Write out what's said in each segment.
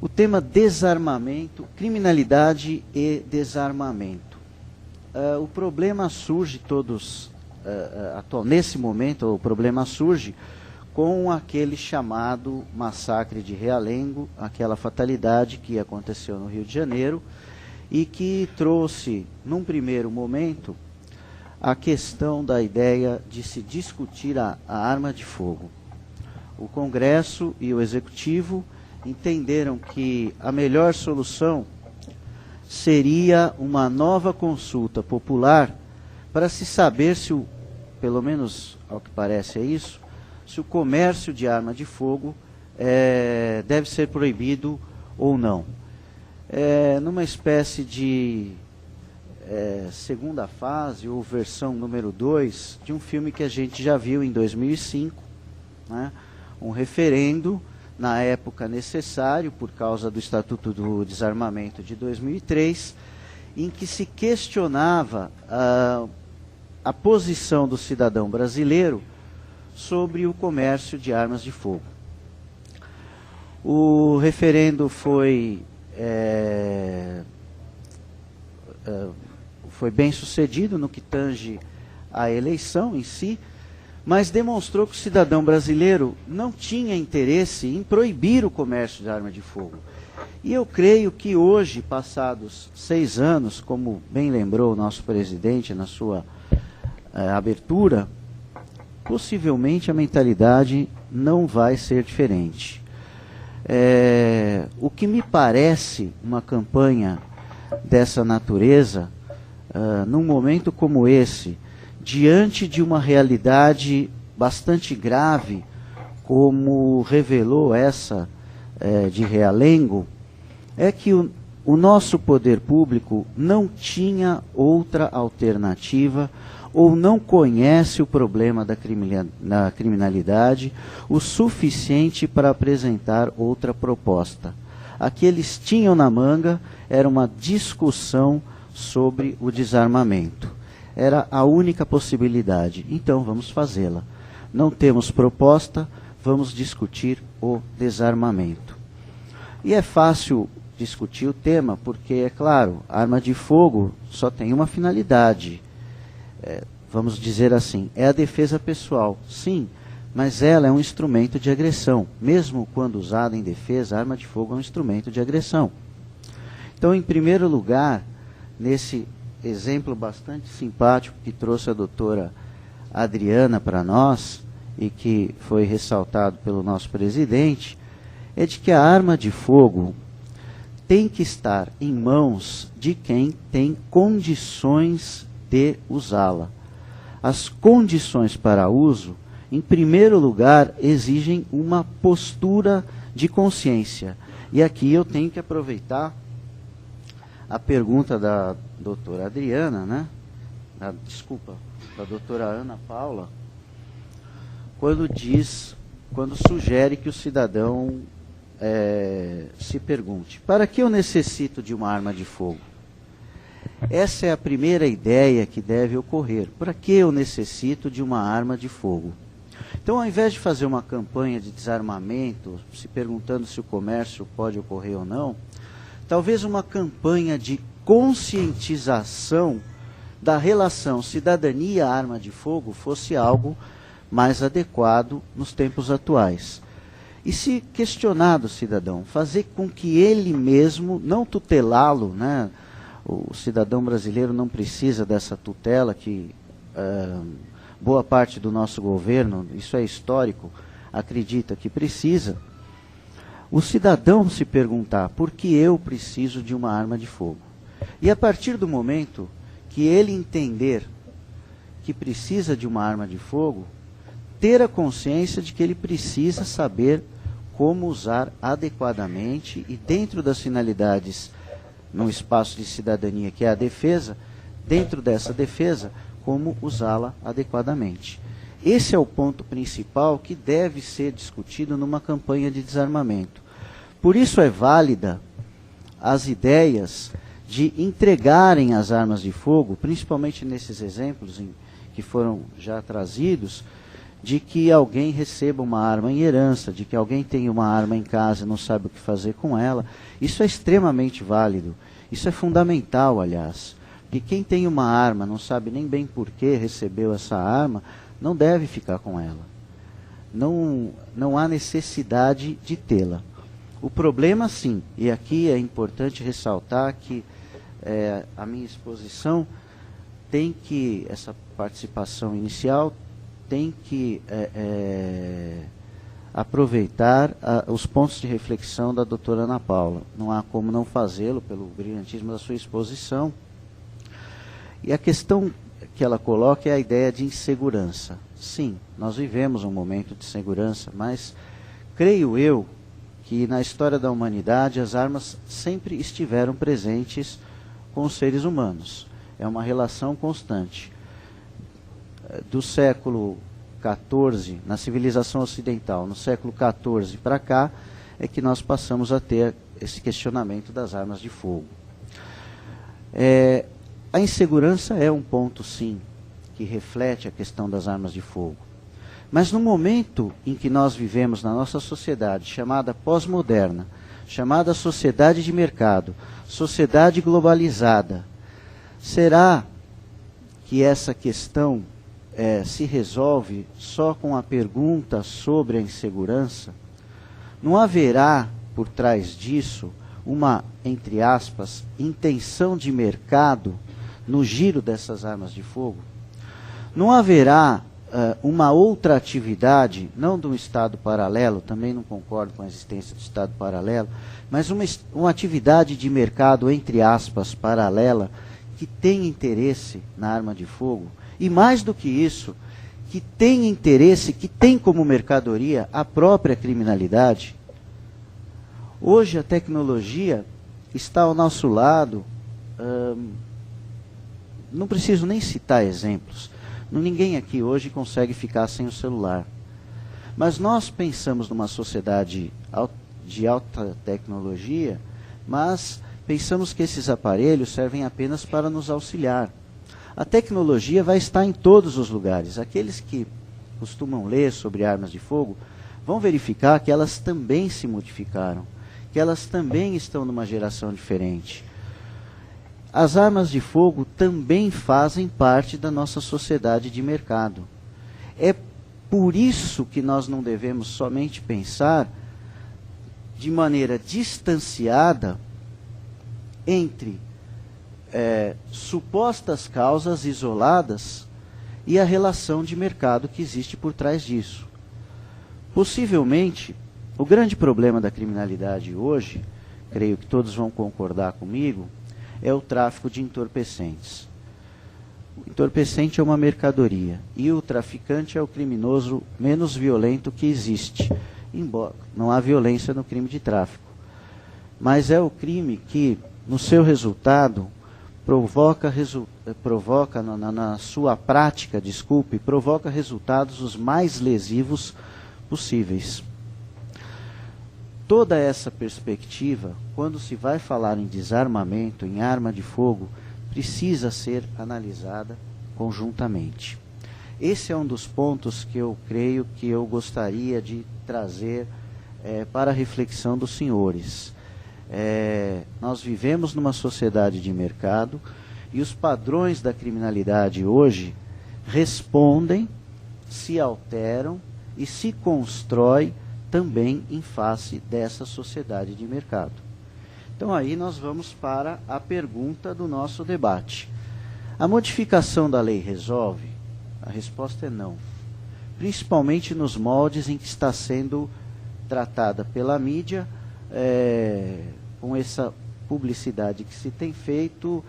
o tema desarmamento, criminalidade e desarmamento. O problema surge nesse momento, o problema surge com aquele chamado massacre de Realengo, aquela fatalidade que aconteceu no Rio de Janeiro e que trouxe, num primeiro momento, a questão da ideia de se discutir a arma de fogo. O Congresso e o Executivo entenderam que a melhor solução seria uma nova consulta popular para se saber se, pelo menos ao que parece é isso, se o comércio de arma de fogo deve ser proibido ou não. Numa espécie de segunda fase ou versão número 2 de um filme que a gente já viu em 2005, né? Um referendo, na época necessário, por causa do Estatuto do Desarmamento de 2003, em que se questionava a posição do cidadão brasileiro sobre o comércio de armas de fogo. O referendo foi bem sucedido no que tange à eleição em si, mas demonstrou que o cidadão brasileiro não tinha interesse em proibir o comércio de arma de fogo. E eu creio que hoje, passados 6 anos, como bem lembrou o nosso presidente na sua abertura, possivelmente a mentalidade não vai ser diferente. O que me parece uma campanha dessa natureza, num momento como esse, diante de uma realidade bastante grave, como revelou essa de Realengo, é que o nosso poder público não tinha outra alternativa ou não conhece o problema da criminalidade o suficiente para apresentar outra proposta. A que eles tinham na manga era uma discussão sobre o desarmamento. Era a única possibilidade, então vamos fazê-la. Não temos proposta, vamos discutir o desarmamento. E é fácil discutir o tema, porque, é claro, a arma de fogo só tem uma finalidade. Vamos dizer assim, é a defesa pessoal. Sim, mas ela é um instrumento de agressão. Mesmo quando usada em defesa, a arma de fogo é um instrumento de agressão. Então, em primeiro lugar, nesse exemplo bastante simpático que trouxe a doutora Adriana para nós, e que foi ressaltado pelo nosso presidente, é de que a arma de fogo tem que estar em mãos de quem tem condições de usá-la. As condições para uso, em primeiro lugar, exigem uma postura de consciência. E aqui eu tenho que aproveitar a pergunta da doutora Adriana, né? Da doutora Ana Paula, quando sugere que o cidadão se pergunte: para que eu necessito de uma arma de fogo? Essa é a primeira ideia que deve ocorrer. Para que eu necessito de uma arma de fogo? Então, ao invés de fazer uma campanha de desarmamento, se perguntando se o comércio pode ocorrer ou não, talvez uma campanha de conscientização da relação cidadania-arma de fogo fosse algo mais adequado nos tempos atuais. E se questionar do cidadão, fazer com que ele mesmo, não tutelá-lo, né? O cidadão brasileiro não precisa dessa tutela que boa parte do nosso governo, isso é histórico, acredita que precisa. O cidadão se perguntar: por que eu preciso de uma arma de fogo? E a partir do momento que ele entender que precisa de uma arma de fogo, ter a consciência de que ele precisa saber como usar adequadamente e dentro das finalidades, num espaço de cidadania que é a defesa, dentro dessa defesa, como usá-la adequadamente. Esse é o ponto principal que deve ser discutido numa campanha de desarmamento. Por isso é válida as ideias de entregarem as armas de fogo, principalmente nesses exemplos que foram já trazidos, de que alguém receba uma arma em herança, de que alguém tenha uma arma em casa e não sabe o que fazer com ela. Isso é extremamente válido. Isso é fundamental, aliás. Porque quem tem uma arma, não sabe nem bem por que recebeu essa arma, não deve ficar com ela. Não há necessidade de tê-la. O problema, sim, e aqui é importante ressaltar que a minha exposição tem que, essa participação inicial, tem que aproveitar os pontos de reflexão da doutora Ana Paula. Não há como não fazê-lo pelo brilhantismo da sua exposição. E a questão que ela coloca é a ideia de insegurança. Sim, nós vivemos um momento de segurança, mas creio eu que na história da humanidade as armas sempre estiveram presentes com os seres humanos. É uma relação constante. Do século XIV, na civilização ocidental, no século XIV para cá, é que nós passamos a ter esse questionamento das armas de fogo. A insegurança é um ponto, sim, que reflete a questão das armas de fogo. Mas no momento em que nós vivemos na nossa sociedade, chamada pós-moderna, chamada sociedade de mercado, sociedade globalizada, será que essa questão se resolve só com a pergunta sobre a insegurança? Não haverá, por trás disso, uma, entre aspas, intenção de mercado no giro dessas armas de fogo? Não haverá uma outra atividade, não de um Estado paralelo, também não concordo com a existência do Estado paralelo, mas uma atividade de mercado, entre aspas, paralela, que tem interesse na arma de fogo, e mais do que isso, que tem interesse, que tem como mercadoria a própria criminalidade? Hoje a tecnologia está ao nosso lado, não preciso nem citar exemplos. Ninguém aqui hoje consegue ficar sem o celular. Mas nós pensamos numa sociedade de alta tecnologia, mas pensamos que esses aparelhos servem apenas para nos auxiliar. A tecnologia vai estar em todos os lugares. Aqueles que costumam ler sobre armas de fogo vão verificar que elas também se modificaram, que elas também estão numa geração diferente. As armas de fogo também fazem parte da nossa sociedade de mercado. É por isso que nós não devemos somente pensar de maneira distanciada entre supostas causas isoladas e a relação de mercado que existe por trás disso. Possivelmente, o grande problema da criminalidade hoje, creio que todos vão concordar comigo, é o tráfico de entorpecentes. O entorpecente é uma mercadoria e o traficante é o criminoso menos violento que existe. Embora não há violência no crime de tráfico. Mas é o crime que, no seu resultado, provoca na sua prática, provoca resultados os mais lesivos possíveis. Toda essa perspectiva, quando se vai falar em desarmamento, em arma de fogo, precisa ser analisada conjuntamente. Esse é um dos pontos que eu creio que eu gostaria de trazer para a reflexão dos senhores. Nós vivemos numa sociedade de mercado e os padrões da criminalidade hoje respondem, se alteram e se constroem também em face dessa sociedade de mercado. Então aí nós vamos para a pergunta do nosso debate. A modificação da lei resolve? A resposta é não. Principalmente nos moldes em que está sendo tratada pela mídia, com essa publicidade que se tem feito,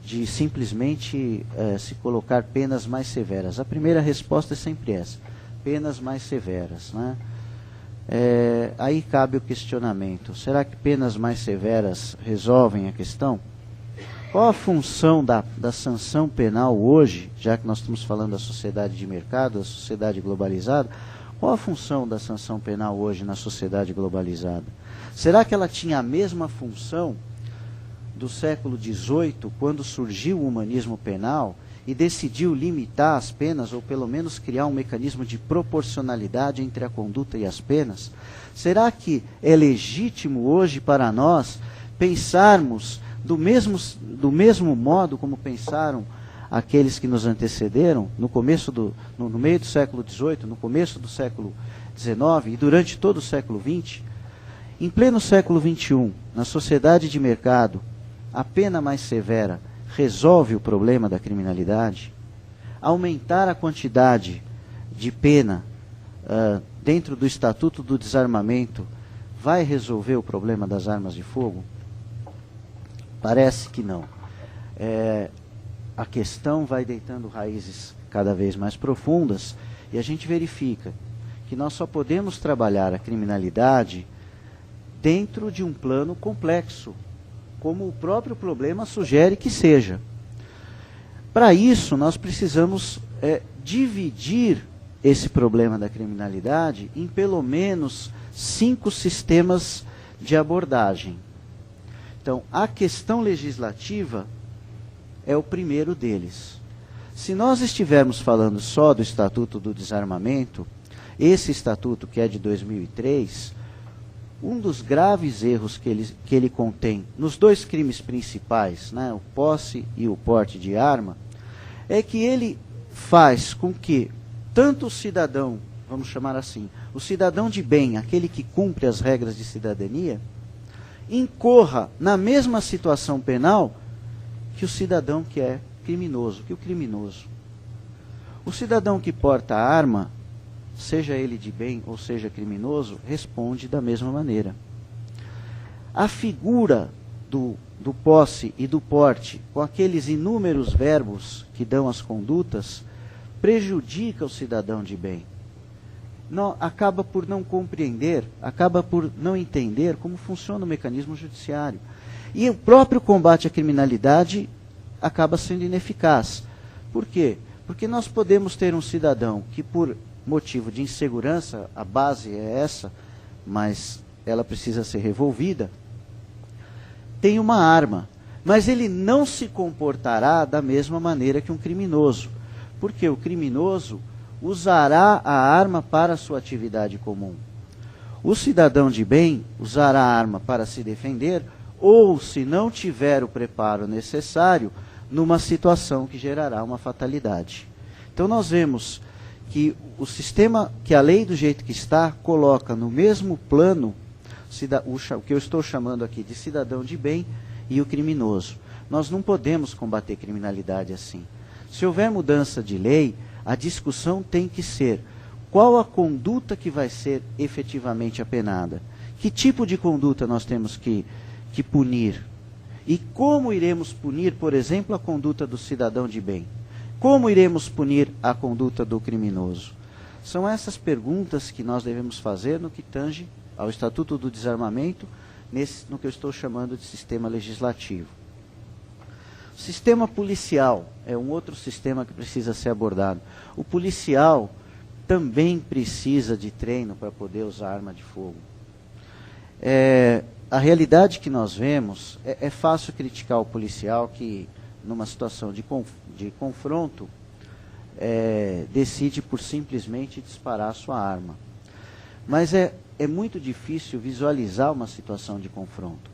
de simplesmente se colocar penas mais severas. A primeira resposta é sempre essa: penas mais severas, né? Aí cabe o questionamento: será que penas mais severas resolvem a questão? Qual a função da sanção penal hoje, já que nós estamos falando da sociedade de mercado, da sociedade globalizada? Qual a função da sanção penal hoje na sociedade globalizada? Será que ela tinha a mesma função do século XVIII, quando surgiu o humanismo penal, e decidiu limitar as penas, ou pelo menos criar um mecanismo de proporcionalidade entre a conduta e as penas, será que é legítimo hoje para nós pensarmos do mesmo modo como pensaram aqueles que nos antecederam no meio do século XVIII, no começo do século XIX e durante todo o século XX? Em pleno século XXI, na sociedade de mercado, a pena mais severa resolve o problema da criminalidade? Aumentar a quantidade de pena dentro do Estatuto do Desarmamento vai resolver o problema das armas de fogo? Parece que não. A questão vai deitando raízes cada vez mais profundas e a gente verifica que nós só podemos trabalhar a criminalidade dentro de um plano complexo, como o próprio problema sugere que seja. Para isso, nós precisamos dividir esse problema da criminalidade em pelo menos 5 sistemas de abordagem. Então, a questão legislativa é o primeiro deles. Se nós estivermos falando só do Estatuto do Desarmamento, esse estatuto, que é de 2003, um dos graves erros que ele contém nos 2 crimes principais, né, o posse e o porte de arma, é que ele faz com que tanto o cidadão, vamos chamar assim, o cidadão de bem, aquele que cumpre as regras de cidadania, incorra na mesma situação penal que o cidadão que é criminoso, que o criminoso. O cidadão que porta a arma, seja ele de bem ou seja criminoso, responde da mesma maneira. A figura do posse e do porte, com aqueles inúmeros verbos que dão as condutas, prejudica o cidadão de bem. Acaba por não compreender, acaba por não entender como funciona o mecanismo judiciário. E o próprio combate à criminalidade acaba sendo ineficaz. Por quê? Porque nós podemos ter um cidadão que, por motivo de insegurança, a base é essa, mas ela precisa ser revolvida, tem uma arma, mas ele não se comportará da mesma maneira que um criminoso, porque o criminoso usará a arma para a sua atividade comum. O cidadão de bem usará a arma para se defender, ou, se não tiver o preparo necessário, numa situação que gerará uma fatalidade. Então nós vemos que o sistema, que a lei do jeito que está, coloca no mesmo plano o que eu estou chamando aqui de cidadão de bem e o criminoso. Nós não podemos combater criminalidade assim. Se houver mudança de lei, a discussão tem que ser qual a conduta que vai ser efetivamente apenada. Que tipo de conduta nós temos que punir? E como iremos punir, por exemplo, a conduta do cidadão de bem? Como iremos punir a conduta do criminoso? São essas perguntas que nós devemos fazer no que tange ao Estatuto do Desarmamento, no que eu estou chamando de sistema legislativo. O sistema policial é um outro sistema que precisa ser abordado. O policial também precisa de treino para poder usar arma de fogo. A realidade que nós vemos, é fácil criticar o policial que, numa situação de confronto, decide por simplesmente disparar a sua arma. Mas é muito difícil visualizar uma situação de confronto.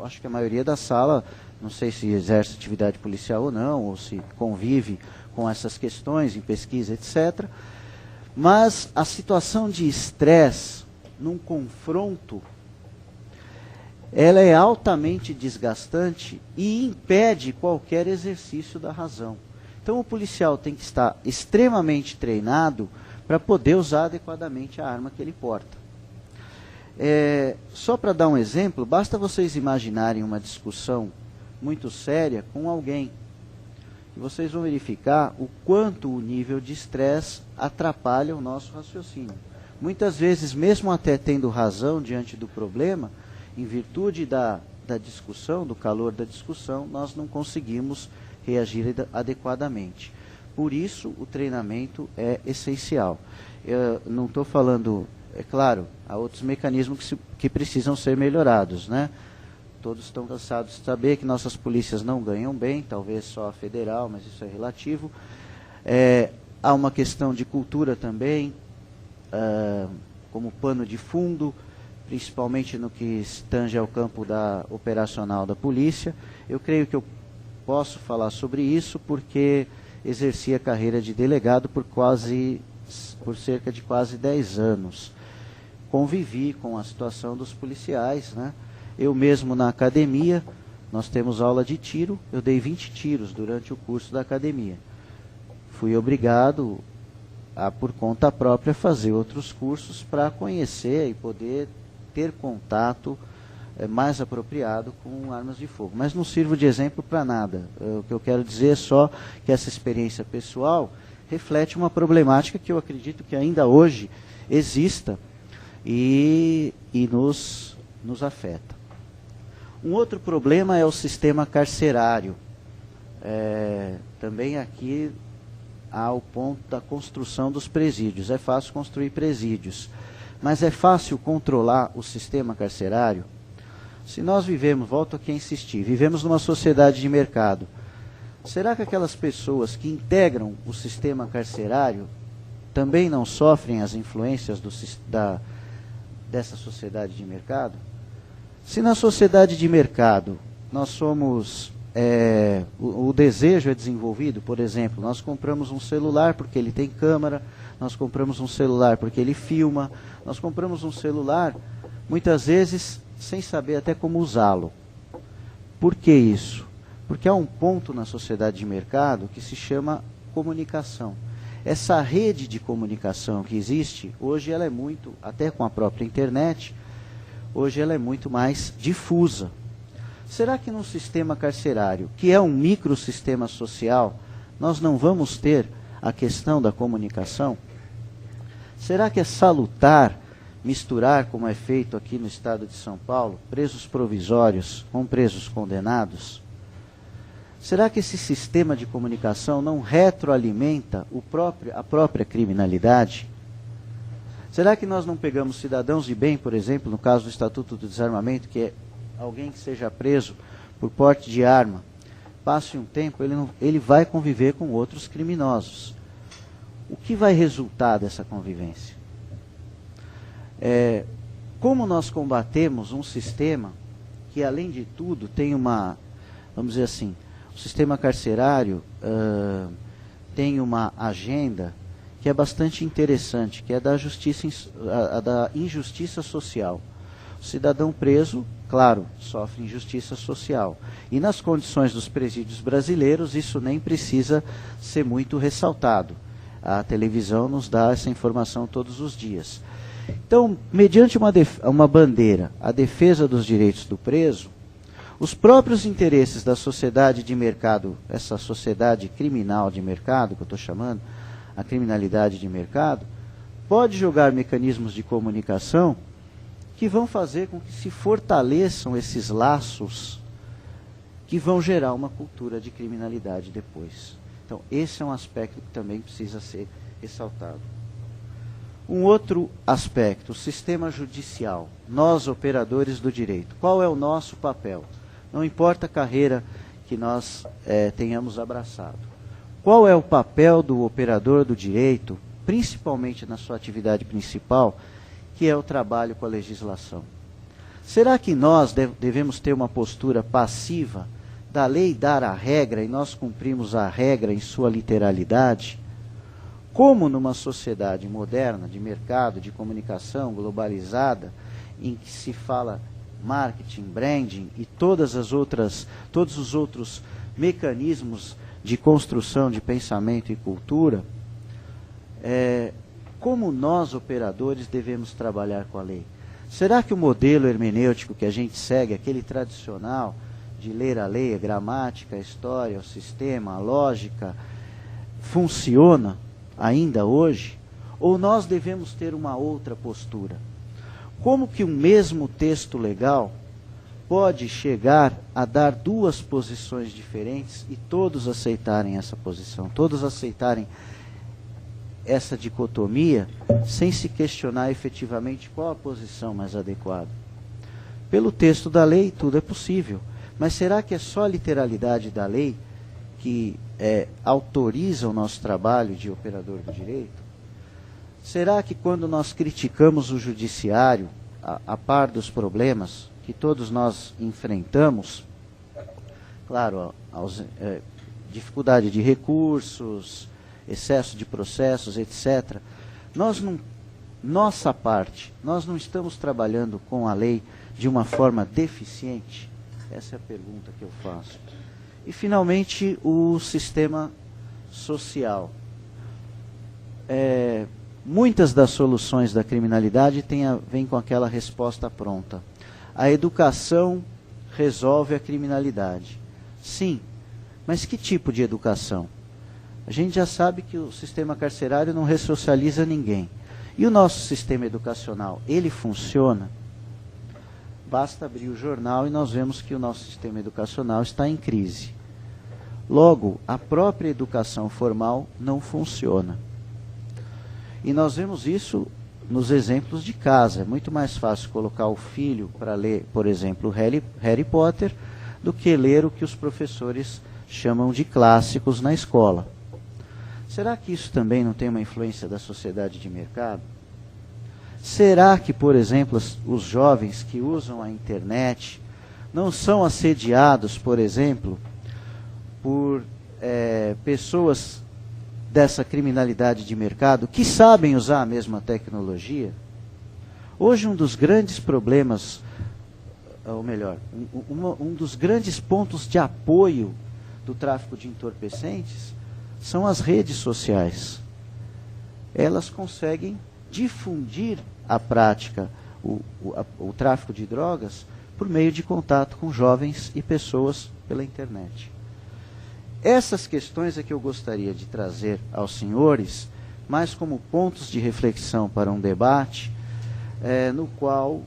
Acho que a maioria da sala, não sei se exerce atividade policial ou não, ou se convive com essas questões em pesquisa, etc. Mas a situação de estresse num confronto, ela é altamente desgastante e impede qualquer exercício da razão. Então o policial tem que estar extremamente treinado para poder usar adequadamente a arma que ele porta. Só para dar um exemplo, basta vocês imaginarem uma discussão muito séria com alguém. E vocês vão verificar o quanto o nível de estresse atrapalha o nosso raciocínio. Muitas vezes, mesmo até tendo razão diante do problema, em virtude da discussão, do calor da discussão, nós não conseguimos reagir adequadamente. Por isso, o treinamento é essencial. Eu não estou falando, é claro, há outros mecanismos que precisam ser melhorados, né? todos estão cansados de saber que nossas polícias não ganham bem, talvez só a federal, mas isso é relativo. Há uma questão de cultura também, como pano de fundo, principalmente no que tange ao campo operacional da polícia. Eu creio que eu posso falar sobre isso porque exerci a carreira de delegado por cerca de quase 10 anos. Convivi com a situação dos policiais, né? Eu mesmo na academia, nós temos aula de tiro, eu dei 20 tiros durante o curso da academia. Fui obrigado a, por conta própria, fazer outros cursos para conhecer e poder ter contato mais apropriado com armas de fogo. Mas não sirvo de exemplo para nada. O que eu quero dizer é só que essa experiência pessoal reflete uma problemática que eu acredito que ainda hoje exista e nos afeta. Um outro problema é o sistema carcerário. Também aqui há o ponto da construção dos presídios. É fácil construir presídios, mas é fácil controlar o sistema carcerário? Se nós vivemos, volto aqui a insistir, vivemos numa sociedade de mercado, será que aquelas pessoas que integram o sistema carcerário também não sofrem as influências dessa sociedade de mercado? Se na sociedade de mercado nós somos, o desejo é desenvolvido, por exemplo, nós compramos um celular porque ele tem câmera, nós compramos um celular porque ele filma, nós compramos um celular muitas vezes sem saber até como usá-lo. Por que isso? Porque há um ponto na sociedade de mercado que se chama comunicação. Essa rede de comunicação que existe, hoje ela é muito, até com a própria internet, hoje ela é muito mais difusa. Será que num sistema carcerário, que é um microsistema social, nós não vamos ter a questão da comunicação? Será que é salutar misturar, como é feito aqui no estado de São Paulo, presos provisórios com presos condenados? Será que esse sistema de comunicação não retroalimenta a própria criminalidade? Será que nós não pegamos cidadãos de bem, por exemplo, no caso do Estatuto do Desarmamento, que é alguém que seja preso por porte de arma, passe um tempo, ele vai conviver com outros criminosos. O que vai resultar dessa convivência? Como nós combatemos um sistema que, além de tudo, tem vamos dizer assim, o sistema carcerário tem uma agenda que é bastante interessante, que é da injustiça social. O cidadão preso, claro, sofre injustiça social. E nas condições dos presídios brasileiros, isso nem precisa ser muito ressaltado. A televisão nos dá essa informação todos os dias. Então, mediante uma bandeira, a defesa dos direitos do preso, os próprios interesses da sociedade de mercado, essa sociedade criminal de mercado, que eu estou chamando, a criminalidade de mercado, pode jogar mecanismos de comunicação que vão fazer com que se fortaleçam esses laços que vão gerar uma cultura de criminalidade depois. Então, esse é um aspecto que também precisa ser ressaltado. Um outro aspecto, o sistema judicial. Nós, operadores do direito, qual é o nosso papel? Não importa a carreira que nós tenhamos abraçado. Qual é o papel do operador do direito, principalmente na sua atividade principal, que é o trabalho com a legislação? Será que nós devemos ter uma postura passiva da lei dar a regra e nós cumprimos a regra em sua literalidade? Como numa sociedade moderna, de mercado, de comunicação globalizada, em que se fala marketing, branding e todos os outros mecanismos de construção de pensamento e cultura, como nós, operadores, devemos trabalhar com a lei? Será que o modelo hermenêutico que a gente segue, aquele tradicional de ler a lei, a gramática, a história, o sistema, a lógica, funciona ainda hoje? Ou nós devemos ter uma outra postura? Como que o mesmo texto legal pode chegar a dar duas posições diferentes e todos aceitarem essa posição, todos aceitarem essa dicotomia, sem se questionar efetivamente qual a posição mais adequada? Pelo texto da lei, tudo é possível. Mas será que é só a literalidade da lei que autoriza o nosso trabalho de operador do direito? Será que quando nós criticamos o judiciário, a par dos problemas que todos nós enfrentamos, claro, dificuldade de recursos, excesso de processos, etc., nossa parte, nós não estamos trabalhando com a lei de uma forma deficiente? Essa é a pergunta que eu faço. E, finalmente, o sistema social. Muitas das soluções da criminalidade vêm com aquela resposta pronta. A educação resolve a criminalidade. Sim, mas que tipo de educação? A gente já sabe que o sistema carcerário não ressocializa ninguém. E o nosso sistema educacional, ele funciona? Basta abrir o jornal e nós vemos que o nosso sistema educacional está em crise. Logo, a própria educação formal não funciona. E nós vemos isso nos exemplos de casa. É muito mais fácil colocar o filho para ler, por exemplo, Harry Potter, do que ler o que os professores chamam de clássicos na escola. Será que isso também não tem uma influência da sociedade de mercado? Será que, por exemplo, os jovens que usam a internet não são assediados, por exemplo, por pessoas dessa criminalidade de mercado que sabem usar a mesma tecnologia? Hoje, um dos grandes problemas, ou melhor, um dos grandes pontos de apoio do tráfico de entorpecentes são as redes sociais. Elas conseguem difundir a prática, o tráfico de drogas, por meio de contato com jovens e pessoas pela internet. Essas questões é que eu gostaria de trazer aos senhores, mais como pontos de reflexão para um debate, no qual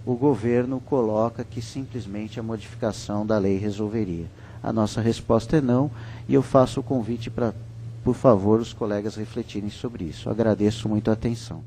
o governo coloca que simplesmente a modificação da lei resolveria. A nossa resposta é não, e eu faço o convite para, por favor, os colegas refletirem sobre isso. Agradeço muito a atenção.